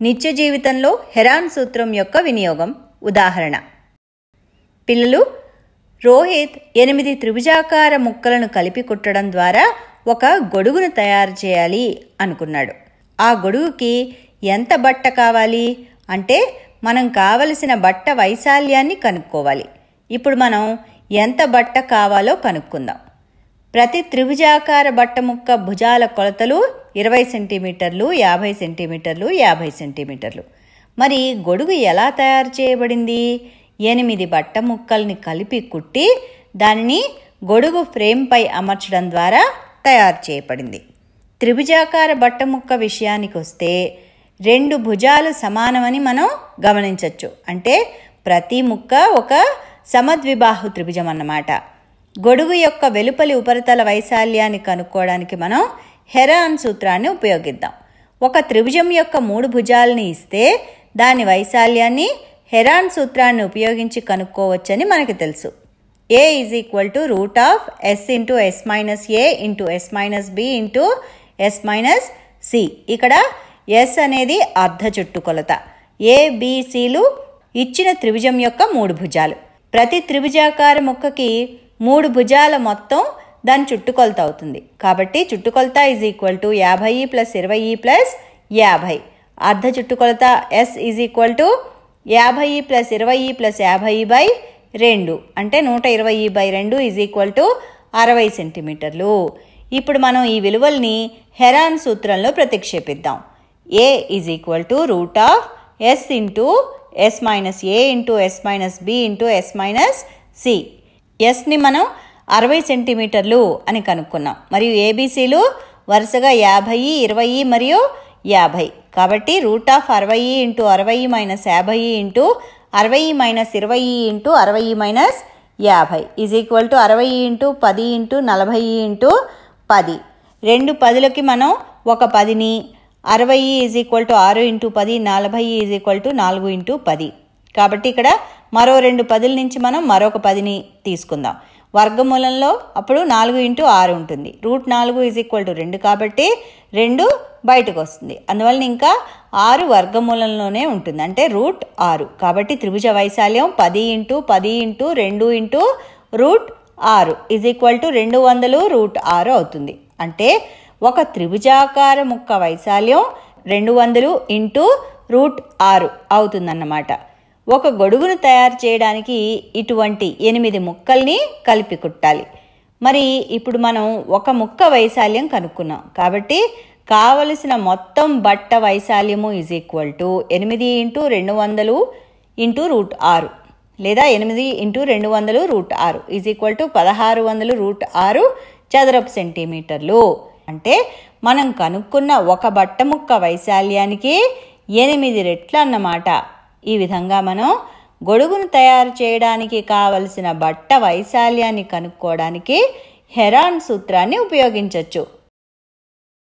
నిత్య జీవితంలో హెరాన్ సూత్రం యొక్క వినియోగం. ఉదాహరణ: పిల్లలు, రోహిత్ 8 త్రిభుజాకార ముక్కలను కలిపి కుట్టడం ద్వారా ఒక గొడుగును తయారు చేయాలి అనుకున్నాడు. ఆ గొడుగుకి ఎంత బట్ట కావాలి అంటే మనం కావలసిన బట్ట వైశాల్యాన్ని కనుక్కోవాలి. ఇప్పుడు మనం ఎంత బట్ట కావాలో కనుక్కుందాం. ప్రతి త్రిభుజాకార బట్ట ముక్క భుజాల కొలతలు 20 సెంటీమీటర్లు, 50 సెంటీమీటర్లు, 50 సెంటీమీటర్లు. మరి గొడుగు ఎలా తయారు చేయబడింది? 8 బట్ట ముక్కల్ని కలిపి కుట్టి దానిని గొడుగు ఫ్రేమ్పై అమర్చడం ద్వారా తయారు చేయబడింది. త్రిభుజాకార బట్ట ముక్క విషయానికి వస్తే 2 భుజాలు సమానమని మనం గమనించవచ్చు. అంటే ప్రతి ముక్క ఒక సమద్విబాహు త్రిభుజం అన్నమాట. గొడుగు యొక్క వెలుపలి ఉపరితల వైశాల్యాన్ని కనుక్కోవడానికి మనం హెరాన్ సూత్రాన్ని ఉపయోగిద్దాం. ఒక త్రిభుజం యొక్క 3 భుజాలని ఇస్తే దాని వైశాల్యాన్ని హెరాన్ సూత్రాన్ని ఉపయోగించి కనుక్కోవచ్చని మనకు తెలుసు. A = √S × S - A × S - B × S - C. ఇక్కడ S అనేది అర్ధ చుట్టుకొలత. A, B, Cలు ఇచ్చిన త్రిభుజం యొక్క 3 భుజాలు. ప్రతి త్రిభుజాకార ముక్కకి 3 భుజాల మొత్తం దాని చుట్టుకొలత అవుతుంది. కాబట్టి చుట్టుకొలత = 50 + 20 + 50. అర్ధ చుట్టుకొలత S = 50 + 20 + 50/2 అంటే 120/2 = 60 సెంటీమీటర్లు. ఇప్పుడు మనం ఈ విలువల్ని హెరాన్ సూత్రంలో ప్రతిక్షేపిద్దాం. A = √S × S - A × S - B × S - C. Sని మనం 60 సెంటీమీటర్లు అని కనుక్కున్నాం. మరియు ABCలు వరుసగా 50, 20 మరియు 50. కాబట్టి √60 × 60 - 50 × 60 - 20 × 60 - 50 × 10 × 40 × 10. 2 10లకి మనం ఒక 10ని, 60 = 6 × 10, 40 = 4 × 10. కాబట్టి ఇక్కడ మరో 2 10ల నుంచి మనం మరొక 10ని తీసుకుందాం. వర్గమూలంలో అప్పుడు 4 × 6 ఉంటుంది. √4 = 2 కాబట్టి 2 బయటకు వస్తుంది. అందువలన ఇంకా 6 వర్గమూలంలోనే ఉంటుంది, అంటే √6. కాబట్టి త్రిభుజ వైశాల్యం 10 × 10 × 2 × √6 200 √6 అవుతుంది. అంటే ఒక త్రిభుజాకార ముక్క వైశాల్యం 200 × √6 అవుతుందన్నమాట. ఒక గొడుగును తయారు చేయడానికి ఇటువంటి 8 ముక్కల్ని కలిపి కుట్టాలి. మరి ఇప్పుడు మనం ఒక ముక్క వైశాల్యం కనుక్కున్నాం. కాబట్టి కావలసిన మొత్తం బట్ట వైశాల్యము = 8 × 200 × √6 లేదా 8 × 200 √6 1600 √6 చదరపు సెంటీమీటర్లు. అంటే మనం కనుక్కున్న ఒక బట్ట ముక్క వైశాల్యానికి 8 రెట్లు అన్నమాట. ఈ విధంగా మనం గొడుగును తయారు చేయడానికి కావలసిన బట్ట వైశాల్యాన్ని కనుక్కోవడానికి హెరాన్ సూత్రాన్ని ఉపయోగించవచ్చు.